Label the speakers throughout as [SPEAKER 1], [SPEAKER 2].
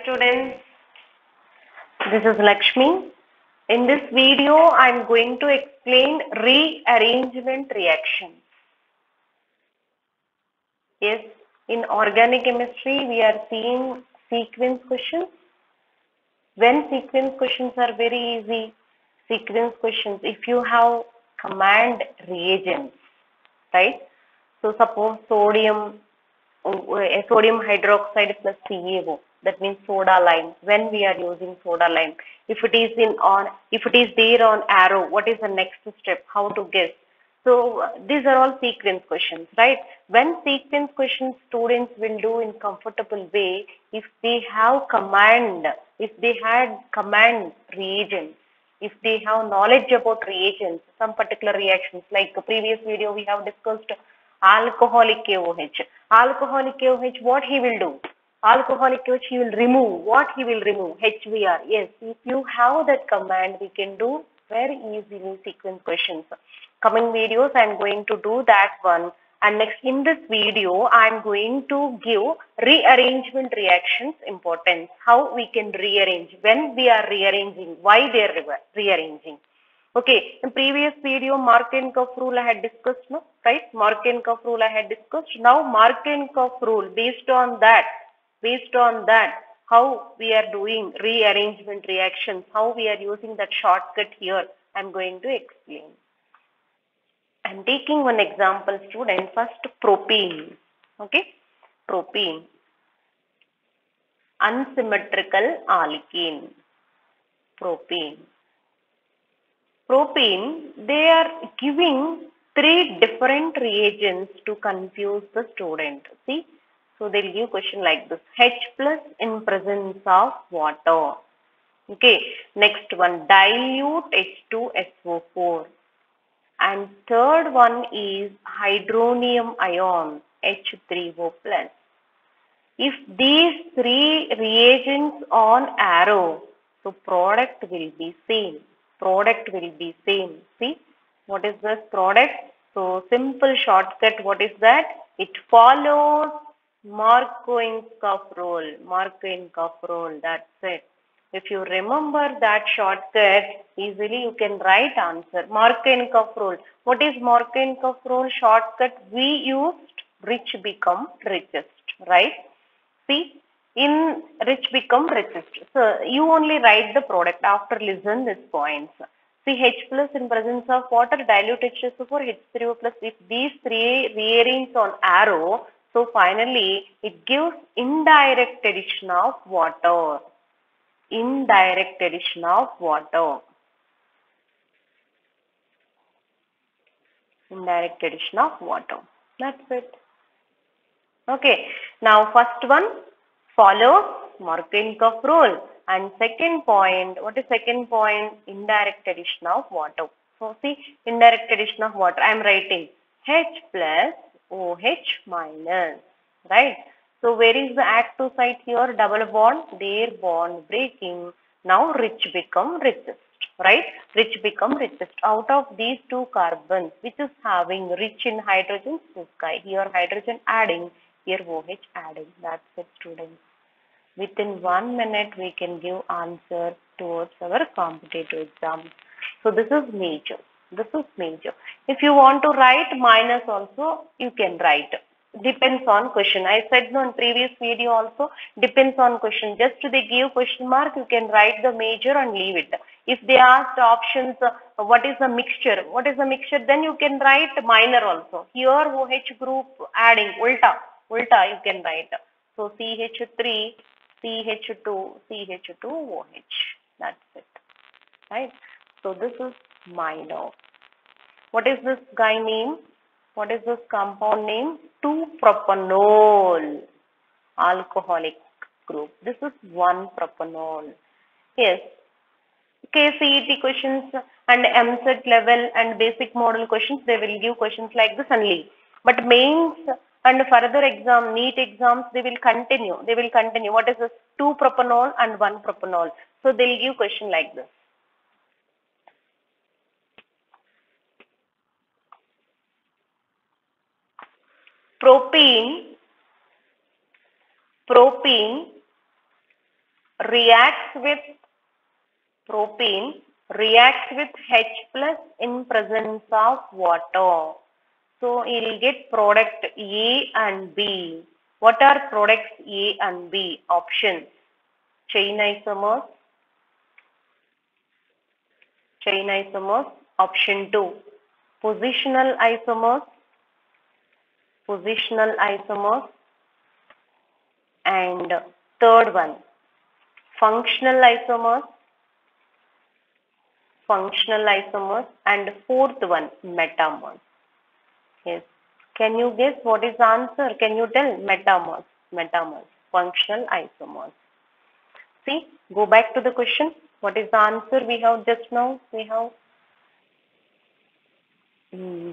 [SPEAKER 1] students, this is Lakshmi. In this video, I am going to explain rearrangement reactions. Yes, in organic chemistry, we are seeing sequence questions. When sequence questions are very easy, sequence questions, if you have command reagents, right? So suppose sodium hydroxide plus CaO, that means soda lime. When we are using soda lime, if it is there on arrow, what is the next step? How to guess? So these are all sequence questions, right? When sequence questions students will do in comfortable way if they have command, if they had command reagents, if they have knowledge about reagents, some particular reactions, like the previous video we have discussed alcoholic KOH. Alcoholic KOH, what he will do? Alcoholic KOH, he will remove. What he will remove? HBr. Yes, if you have that command, we can do very easily sequence questions. Coming videos, I am going to do that one. And next, in this video, I am going to give rearrangement reactions importance. How we can rearrange, when we are rearranging, why they are rearranging. Okay, in previous video, Markovnikov rule I had discussed, no? Right? Markovnikov rule I had discussed. Now, Markovnikov rule, based on that, how we are doing rearrangement reactions, how we are using that shortcut here, I am going to explain. I am taking one example, student. First, propene. Okay, propene. Unsymmetrical alkene. Propene. Propene, they are giving three different reagents to confuse the student. See, so they'll give question like this: H plus in presence of water. Okay, next one, dilute H2SO4. And third one is hydronium ion, H3O plus. If these three reagents on arrow, so product will be same. Product will be same. See, what is this product? So simple shortcut, what is that? It follows Markovnikov rule. Markovnikov rule, that's it. If you remember that shortcut, easily you can write answer. Markovnikov rule. What is Markovnikov rule shortcut? We used rich become richest, right? See, in rich become richest. So you only write the product after listen these points. See, H plus in presence of water, dilute H2SO4, H3O plus. If these three rearrange on arrow, so finally it gives indirect addition of water. Indirect addition of water. Indirect addition of water. That's it. Okay. Now first one follows Markovnikov rule. And second point, what is second point? Indirect addition of water. So see, indirect addition of water. I am writing H plus OH minus. Right. So where is the active site here? Double bond. There bond breaking. Now rich become richest. Right? Rich become richest. Out of these two carbons, which is having rich in hydrogen, this guy. Here hydrogen adding. Here OH adding. That's it, students. Within 1 minute, we can give answer towards our competitive exams. So this is major. This is major. If you want to write minus also, you can write. Depends on question. I said no in previous video also, depends on question. Just they give question mark, you can write the major and leave it. If they ask options, what is the mixture? What is the mixture? Then you can write minor also. Here OH group adding, ulta you can write. So CH3, CH2, CH2OH. That's it. Right? So this is minor. What is this guy name? What is this compound name? 2-propanol. Alcoholic group. This is 1-propanol. Yes. KCET questions and MSET level and basic model questions, they will give questions like this only. But mains and further exam, NEET exams, they will continue. They will continue. What is this? 2-propanol and 1-propanol. So they will give question like this. Propene reacts with propane reacts with H plus in presence of water. So you'll get product A and B. What are products A and B? Options. Chain isomers. Chain isomers. Option 2. Positional isomers. Positional isomers. And third one. Functional isomers. Functional isomers. And fourth one. Metamers. Yes. Can you guess what is the answer? Can you tell? Metamers. Metamers. Functional isomers. See, go back to the question. What is the answer we have just now? We have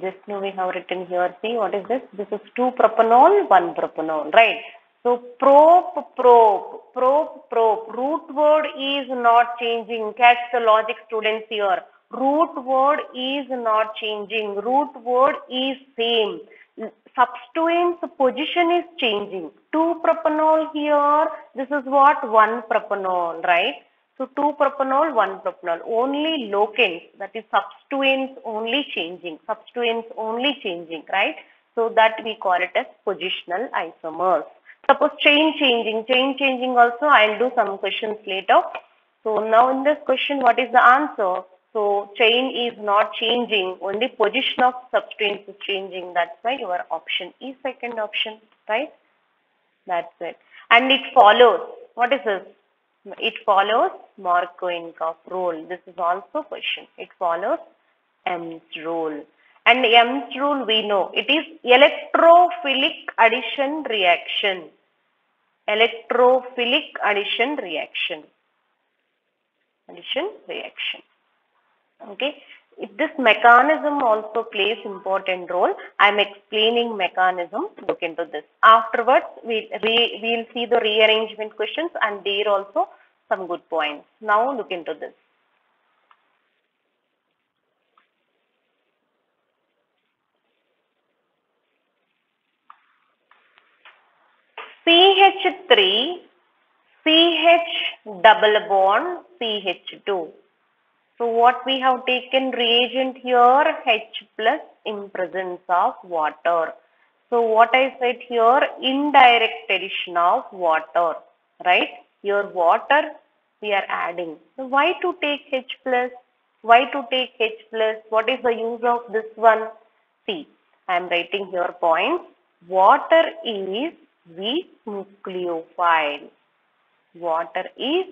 [SPEAKER 1] just now we have written here. See, what is this? This is 2 propanol, 1 propanol, right? So prop. Root word is not changing. Catch the logic, students here. Root word is not changing. Root word is same. Substituent's position is changing. 2 propanol here. This is what? 1 propanol, right? So 2 propanol, 1 propanol. Only locants, that is substituents only changing. Substituents only changing, right? So that we call it as positional isomers. Suppose chain changing also I'll do some questions later. So now in this question, what is the answer? So chain is not changing, only position of substituents is changing. That's why your option is second option, right? That's it. And it follows. What is this? It follows Markovnikov rule. This is also question. It follows M's rule. And M's rule we know. It is electrophilic addition reaction. Electrophilic addition reaction. Addition reaction. Okay. This mechanism also plays important role. I am explaining mechanism. Look into this. Afterwards, we'll see the rearrangement questions and there also some good points. Now look into this. CH3, CH double bond, CH2. So what we have taken reagent here, H plus in presence of water. So what I said here, indirect addition of water, right? Your water we are adding. So why to take H plus? Why to take H plus? What is the use of this one? See, I am writing here points. Water is weak nucleophile. Water is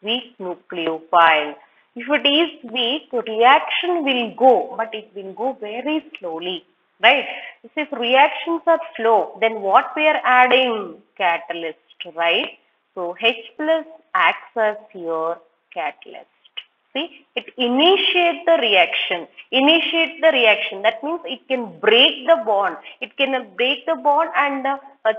[SPEAKER 1] weak nucleophile. If it is weak, reaction will go, but it will go very slowly, right? If reactions are slow, then what we are adding? Catalyst, right? So H plus acts as your catalyst. See, it initiates the reaction. Initiates the reaction. That means it can break the bond. It can break the bond and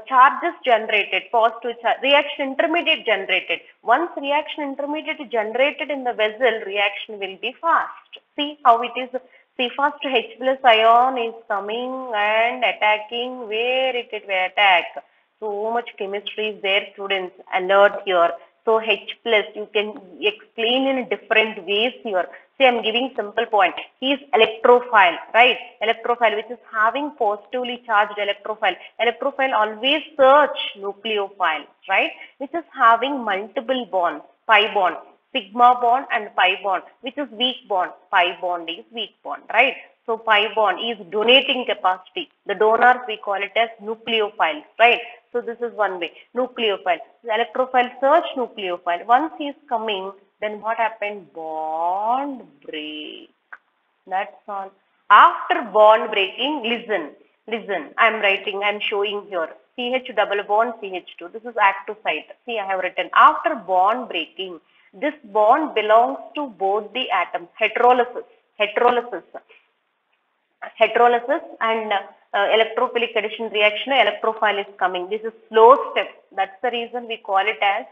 [SPEAKER 1] charges generated, positive charge, reaction intermediate generated. Once reaction intermediate is generated in the vessel, reaction will be fast. See how it is. See, first H plus ion is coming and attacking where it will attack. So much chemistry is there, students. Alert here. So H plus you can explain in different ways here. See, I am giving simple point. He is electrophile, right? Electrophile, which is having positively charged electrophile. Electrophile always search nucleophile, right? Which is having multiple bonds, pi bond, sigma bond and pi bond, which is weak bond. Pi bond is weak bond, right? So pi bond is donating capacity. The donors we call it as nucleophile, right? So this is one way. Nucleophile. The electrophile search nucleophile. Once he is coming, then what happened? Bond break. That's all. After bond breaking, listen. I am writing, I am showing here. CH double bond CH2. This is active site. See, I have written. After bond breaking, this bond belongs to both the atoms. Heterolysis and electrophilic addition reaction, electrophile is coming. This is slow step. That's the reason we call it as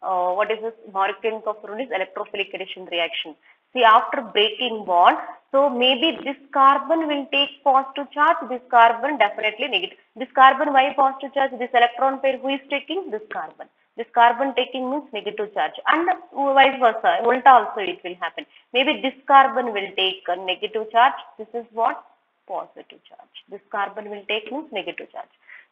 [SPEAKER 1] what is this? Markovnikov rule is electrophilic addition reaction. See, after breaking bond, so maybe this carbon will take positive charge, this carbon definitely negative. This carbon, why positive charge? This electron pair who is taking? This carbon. This carbon taking means negative charge, and vice versa, ulta also it will happen. Maybe this carbon will take a negative charge. This is what? Positive charge. This carbon will take means negative charge.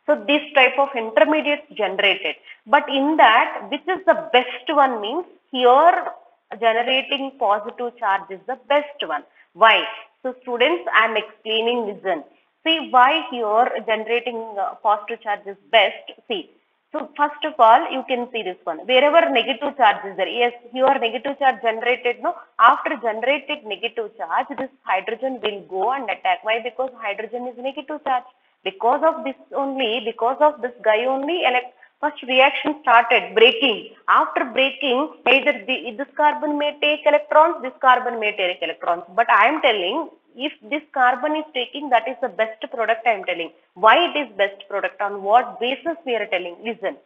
[SPEAKER 1] So this type of intermediates generated. But in that, which is the best one means here generating positive charge is the best one. Why? So students, I am explaining, listen. See why here generating positive charge is best. See. So first of all, you can see this one. Wherever negative charge is there, yes, here negative charge generated, no? After generated negative charge, this hydrogen will go and attack. Why? Because hydrogen is negative charge. Because of this only, because of this guy only, first reaction started breaking. After breaking, either this carbon may take electrons, this carbon may take electrons. But I am telling, if this carbon is taking, that is the best product I am telling. Why it is best product? On what basis we are telling? Listen.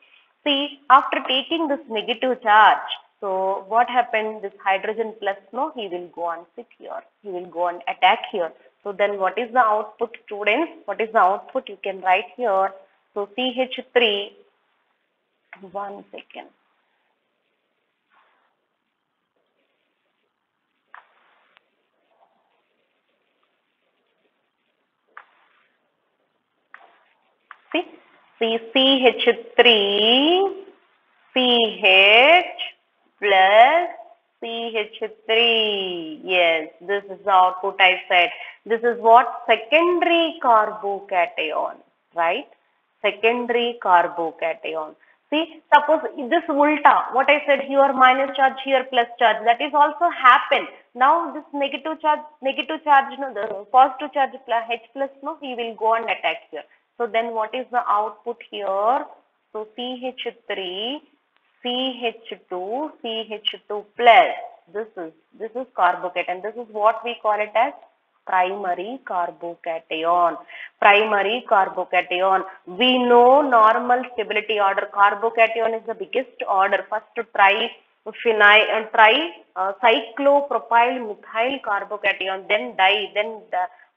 [SPEAKER 1] See, after taking this negative charge, so what happened? This hydrogen plus, no, he will go and sit here. He will go and attack here. So then what is the output, students? What is the output? You can write here. So CH3, 1 second. See, CH3, CH plus CH3. Yes, this is the output I said. This is what? Secondary carbocation, right? Secondary carbocation. See, suppose this ulta, what I said here minus charge, here plus charge, that is also happen. Now this negative charge, no, the positive charge H plus, no, he will go and attack here. So then what is the output here? So CH3, CH2, CH2 plus. This is carbocation. This is what we call it as primary carbocation. Primary carbocation. We know normal stability order. Carbocation is the biggest order. First to try cyclopropyl methyl carbocation, then di, then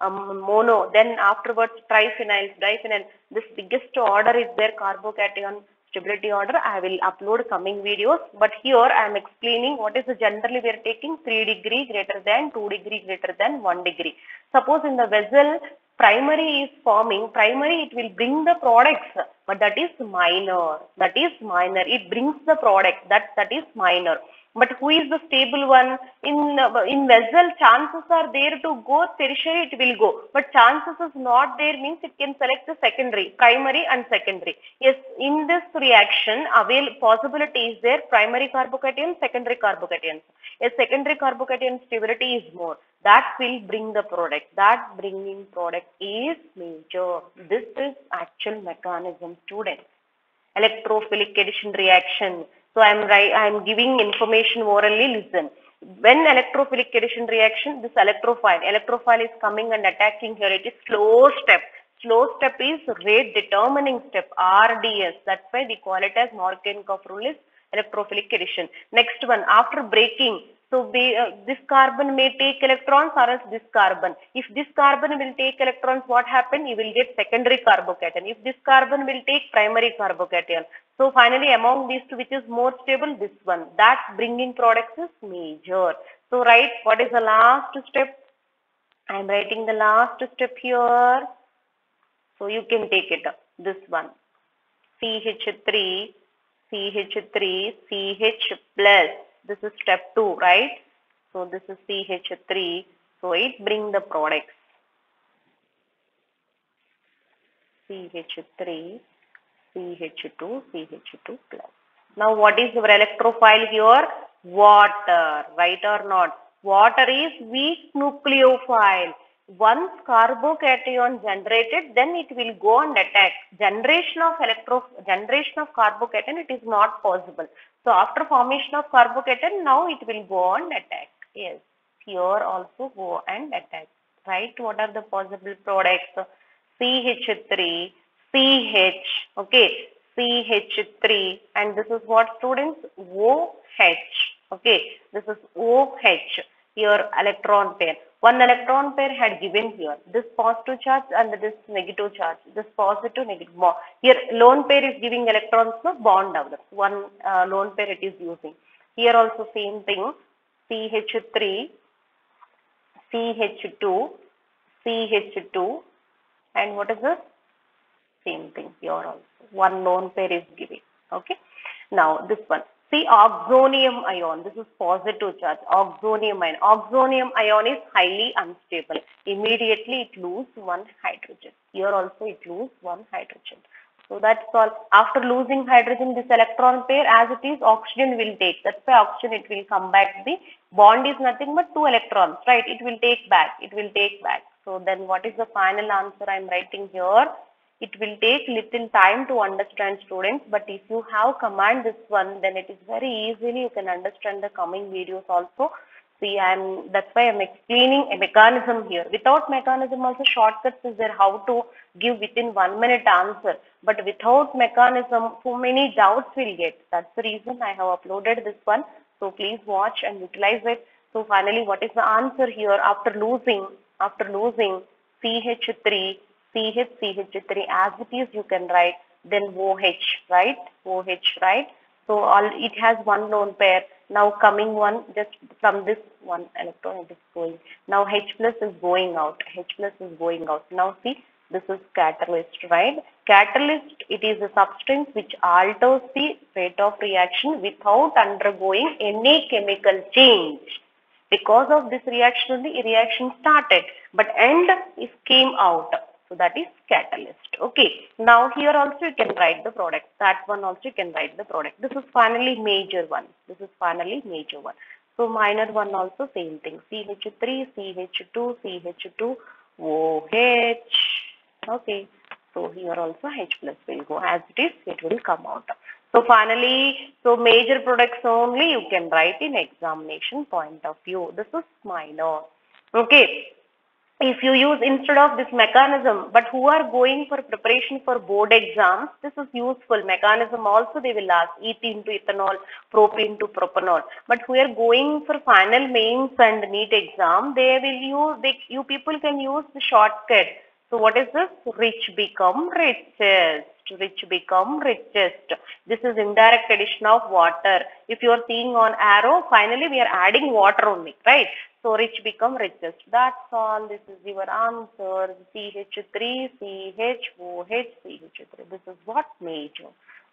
[SPEAKER 1] mono, then afterwards triphenyl, diphenyl. This biggest order is their carbocation stability order. I will upload coming videos, but here I am explaining what is the generally we are taking 3 degree greater than 2 degree greater than 1 degree. Suppose in the vessel primary is forming, primary it will bring the products, but that is minor. That is minor. It brings the product. That is minor. But who is the stable one? In vessel, chances are there to go tertiary, it will go. But chances is not there means it can select the secondary, primary and secondary. Yes, in this reaction, possibility is there, primary carbocation, secondary carbocation. A secondary carbocation stability is more. That will bring the product. That bringing product is major. This is actual mechanism, students. Electrophilic addition reaction. So I am giving information orally, listen. When electrophilic addition reaction, this electrophile is coming and attacking here. It is slow step. Slow step is rate determining step, RDS. That's why we call it as Markovnikov rule is electrophilic addition. Next one, after breaking. So this carbon may take electrons or else this carbon. If this carbon will take electrons, what happen? You will get secondary carbocation. If this carbon will take primary carbocation. So finally among these two, which is more stable? This one. That bringing products is major. So write what is the last step? I am writing the last step here. So you can take it up. This one. CH3, CH plus. This is step 2, right? So this is CH3. So it brings the products. CH3, CH2, CH2 plus. Now what is our electrophile here? Water, right or not? Water is weak nucleophile. Once carbocation generated, then it will go and attack. Generation of carbocation, it is not possible. So after formation of carbocation, now it will go and attack. Yes, here also go and attack. Right? What are the possible products? CH3, CH, okay, CH3, and this is what, students? OH, okay, this is OH, here electron pair. one electron pair had given here, this positive charge and this negative charge, this positive, negative. Here lone pair is giving electrons, no bond develops. One lone pair it is using. Here also same thing, CH3, CH2, CH2, and what is this? Same thing here also. One lone pair is giving. Okay. Now this one. See, oxonium ion. This is positive charge. Oxonium ion. Oxonium ion is highly unstable. Immediately it loses one hydrogen. Here also it loses one hydrogen. So that's all. After losing hydrogen, this electron pair as it is, oxygen will take. That's why oxygen it will come back. The bond is nothing but 2 electrons, right? It will take back. It will take back. So then what is the final answer I am writing here? It will take little time to understand, students, but if you have command this one, then it is very easily you can understand the coming videos also. See, that's why I'm explaining a mechanism here. Without mechanism also shortcuts is there how to give within 1 minute answer. But without mechanism, so many doubts will get. That's the reason I have uploaded this one. So please watch and utilize it. So finally, what is the answer here? After losing CH3, CH3 as it is you can write, then OH, right? OH, right? So it has one lone pair. Now coming one, just from this one electron it is going. Now H plus is going out. H plus is going out. Now see, this is catalyst, right? Catalyst, it is a substance which alters the rate of reaction without undergoing any chemical change. Because of this reaction only, reaction started, but end is came out. So that is catalyst. Okay. Now here also you can write the product. That one also you can write the product. This is finally major one. This is finally major one. So minor one also same thing. CH3, CH2, CH2, OH. Okay. So here also H plus will go as it is. It will come out. So finally, so major products only you can write in examination point of view. This is minor. Okay. If you use instead of this mechanism, but who are going for preparation for board exams, this is useful. Mechanism also they will ask ethene to ethanol, propene to propanol. But who are going for final mains and NEET exam, they will use, you people can use the shortcut. So what is this? Rich become richest. Rich become richest. This is indirect addition of water. If you are seeing on arrow, finally we are adding water only, right? So rich become richest. That's all. This is your answer. CH3, CHOH, CH3. This is what major.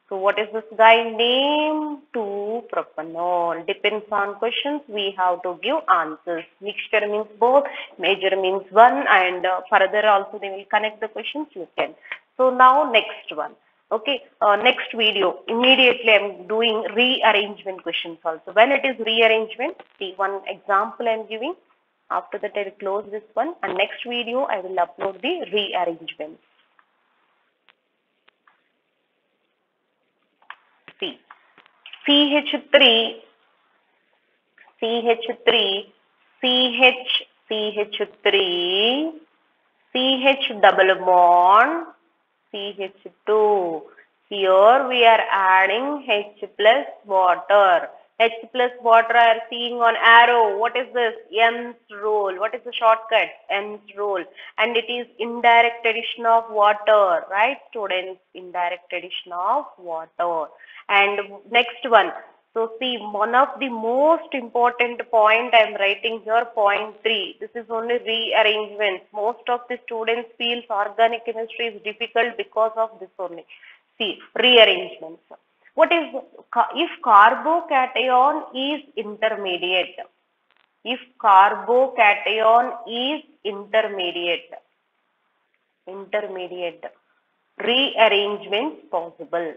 [SPEAKER 1] So what is this guy name? 2-propanol. Depends on questions. We have to give answers. Mixture means both. Major means one. And further also they will connect the questions you can. So now next one. Okay, next video, immediately I am doing rearrangement questions also. When it is rearrangement, see one example I am giving. After that I will close this one and next video I will upload the rearrangement. See, CH3, CH3, CH double bond, CH2. Here we are adding H plus water. H plus water I am seeing on arrow. What is this? Nth rule. What is the shortcut? Nth rule. And it is indirect addition of water. Right, students? Indirect addition of water. And next one. So see, one of the most important point I am writing here, point 3. This is only rearrangement. Most of the students feel organic chemistry is difficult because of this only. See, rearrangements. What is, if carbocation is intermediate? If carbocation is intermediate, rearrangements possible.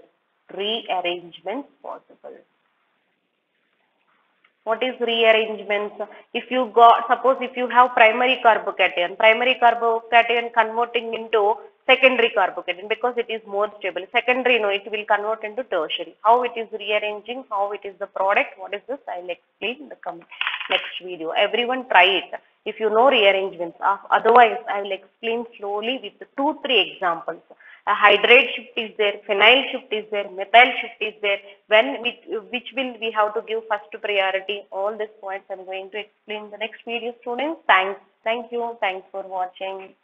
[SPEAKER 1] Rearrangements possible. What is rearrangements? If you got, suppose if you have primary carbocation converting into secondary carbocation because it is more stable. Secondary, no, it will convert into tertiary. How it is rearranging, how it is the product, what is this? I will explain in the next video. Everyone try it. If you know rearrangements, otherwise I will explain slowly with 2-3 examples. A hydrate shift is there, phenyl shift is there, methyl shift is there. Which will we have to give first priority? All these points I am going to explain in the next video, students. Thanks. Thank you. Thanks for watching.